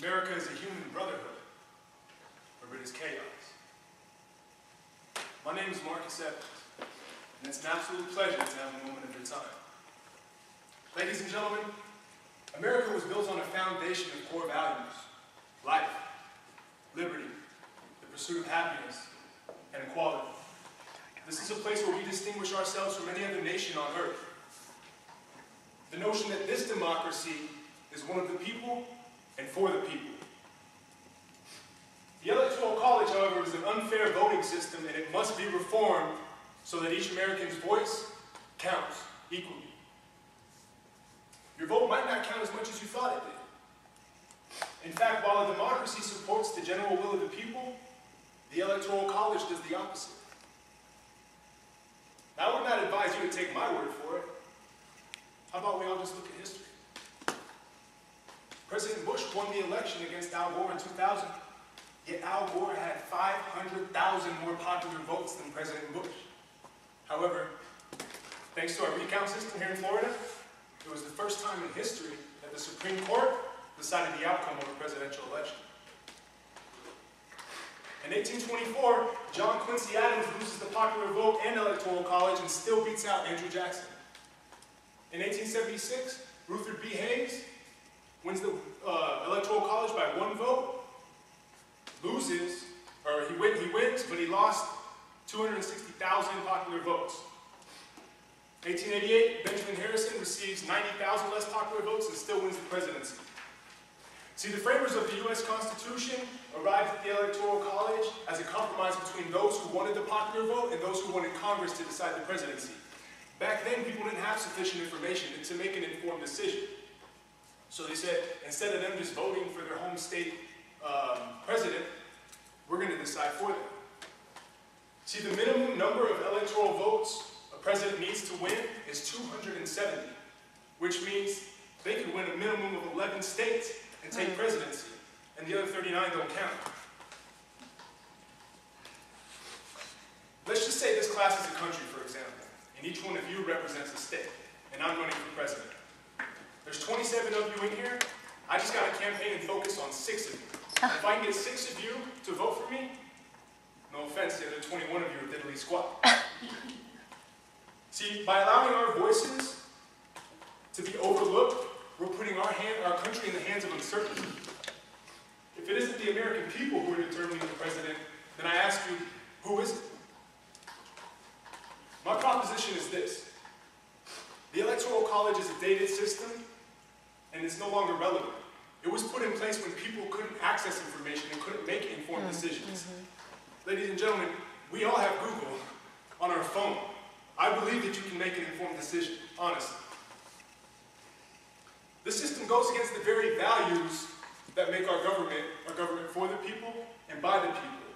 America is a human brotherhood, or it is chaos. My name is Markus, and it's an absolute pleasure to have a moment of your time. Ladies and gentlemen, America was built on a foundation of core values: life, liberty, the pursuit of happiness, and equality. This is a place where we distinguish ourselves from any other nation on earth. The notion that this democracy is one of the people and for the people. The Electoral College, however, is an unfair voting system, and it must be reformed so that each American's voice counts equally. Your vote might not count as much as you thought it did. In fact, while a democracy supports the general will of the people, the Electoral College does the opposite. Now, I would not advise you to take my word for it. How about we all just look at history? President Bush won the election against Al Gore in 2000, yet Al Gore had 500,000 more popular votes than President Bush. However, thanks to our recount system here in Florida, it was the first time in history that the Supreme Court decided the outcome of a presidential election. In 1824, John Quincy Adams loses the popular vote and Electoral College and still beats out Andrew Jackson. In 1876, Ruther B. Hayes wins the Electoral College by 1 vote, loses, or he wins, but he lost 260,000 popular votes. 1888, Benjamin Harrison receives 90,000 less popular votes and still wins the presidency. See, the framers of the U.S. Constitution arrived at the Electoral College as a compromise between those who wanted the popular vote and those who wanted Congress to decide the presidency. Back then, people didn't have sufficient information to make an informed decision. So they said, instead of them just voting for their home state president, we're going to decide for them. See, the minimum number of electoral votes a president needs to win is 270, which means they could win a minimum of 11 states and take presidency, and the other 39 don't count. Let's just say this class is a country, for example, and each one of you represents a state, and I'm running for president. There's 27 of you in here. I just got to campaign and focus on 6 of you. If I can get 6 of you to vote for me, no offense, the other 21 of you are diddly squat. See, by allowing our voices to be overlooked, we're putting our country in the hands of uncertainty. If it isn't the American people who are determining the president, then I ask you, who is it? My proposition is this. The Electoral College is a dated system, and it's no longer relevant. It was put in place when people couldn't access information and couldn't make informed decisions. Ladies and gentlemen, we all have Google on our phone. I believe that you can make an informed decision, honestly. This system goes against the very values that make our government for the people and by the people.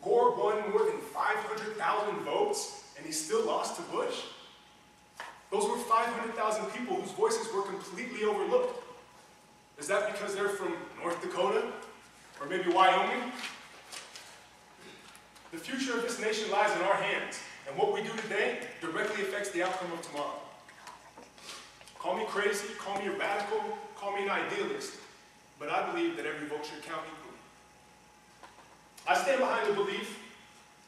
Gore won more than 500,000 votes, and he still lost to Bush. Those were 500,000 people whose voices were completely overlooked. Is that because they're from North Dakota? Or maybe Wyoming? The future of this nation lies in our hands, and what we do today directly affects the outcome of tomorrow. Call me crazy, call me a radical, call me an idealist, but I believe that every vote should count equally. I stand behind the belief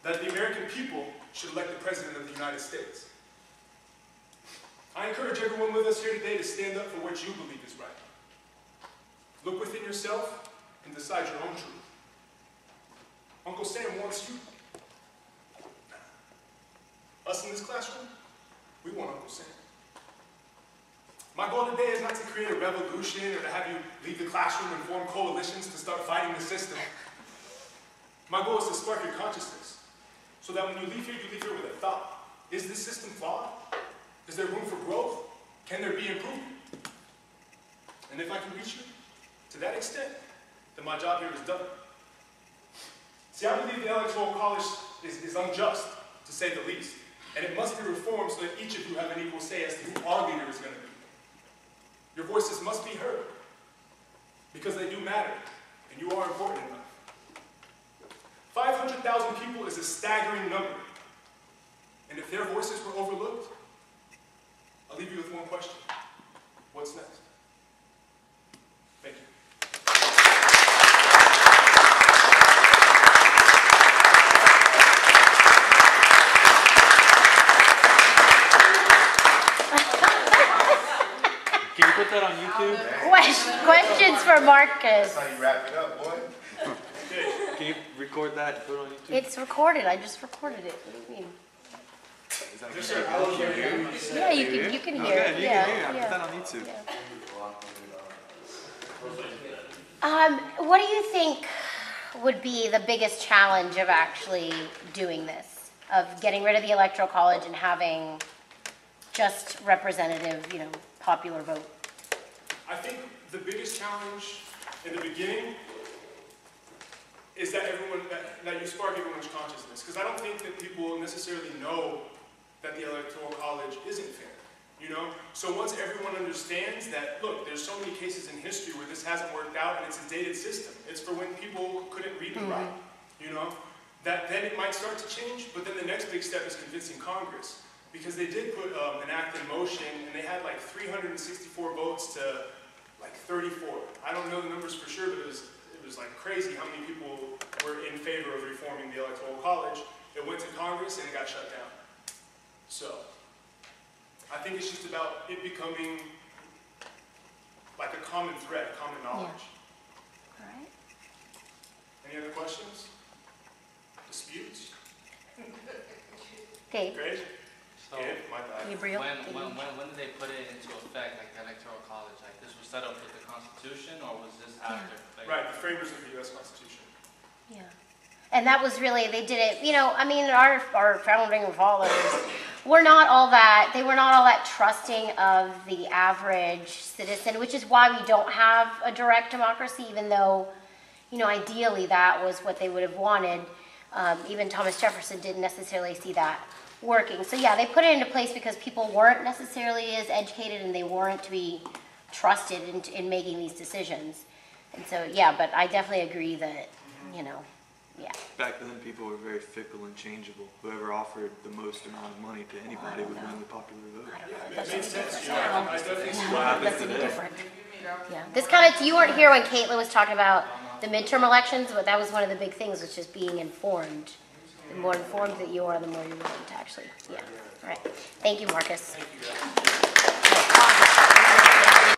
that the American people should elect the President of the United States. I encourage everyone with us here today to stand up for what you believe is right. Look within yourself and decide your own truth. Uncle Sam wants you. Us in this classroom, we want Uncle Sam. My goal today is not to create a revolution or to have you leave the classroom and form coalitions to start fighting the system. My goal is to spark your consciousness so that when you leave here with a thought. Is this system flawed? Is there room for growth? Can there be improvement? And if I can reach you to that extent, then my job here is done. See, I believe the Electoral College is unjust, to say the least, and it must be reformed so that each of you have an equal say as to who our leader is going to be. Your voices must be heard, because they do matter, and you are important enough. 500,000 people is a staggering number, and if their voices were overlooked, I'll leave you with one question. What's next? Thank you. Markus. That's how you wrap it up, boy. Can you record that and put it on YouTube? It's recorded. I just recorded it. What do you mean? Is that Just okay? sure, how Can you hear it? Yeah, you can hear Okay, it. you Yeah, can hear it. I yeah. put that on YouTube. What do you think would be the biggest challenge of actually doing this, of getting rid of the Electoral College and having just representative, popular vote? I think the biggest challenge in the beginning is that that you spark everyone's consciousness. Because I don't think that people necessarily know that the Electoral College isn't fair. So once everyone understands that, look, there's so many cases in history where this hasn't worked out and it's a dated system. It's for when people couldn't read and write, that then it might start to change, but then the next big step is convincing Congress. Because they did put an act in motion and they had like 364 votes to like 34. I don't know the numbers for sure, but it was like crazy how many people were in favor of reforming the Electoral College. It went to Congress and it got shut down. So I think it's just about it becoming like a common thread, common knowledge. Yeah. All right. Any other questions? Disputes? Dave, Great. So My bad. Gabriel. when did they put it into effect, like the Electoral College? Like this was set up with the Constitution, or was this after? Like, Right, the framers of the U.S. Constitution. Yeah. And that was really, they did it, our founding fathers were not all that, they were not all that trusting of the average citizen, which is why we don't have a direct democracy, even though, ideally that was what they would have wanted. Even Thomas Jefferson didn't necessarily see that working. So yeah, they put it into place because people weren't necessarily as educated and they weren't to be trusted in making these decisions. And so, yeah, but I definitely agree that, yeah. Back then, people were very fickle and changeable. Whoever offered the most amount of money to anybody would win the popular vote. I don't know. It That's makes any sense. different. I definitely see What happens That's any today? different. Yeah. This kind of, you weren't here when Caitlin was talking about the midterm elections, but that was one of the big things, was just being informed. The more informed that you are, the more you're willing to actually, yeah. All right. Thank you, Markus. Thank you, guys.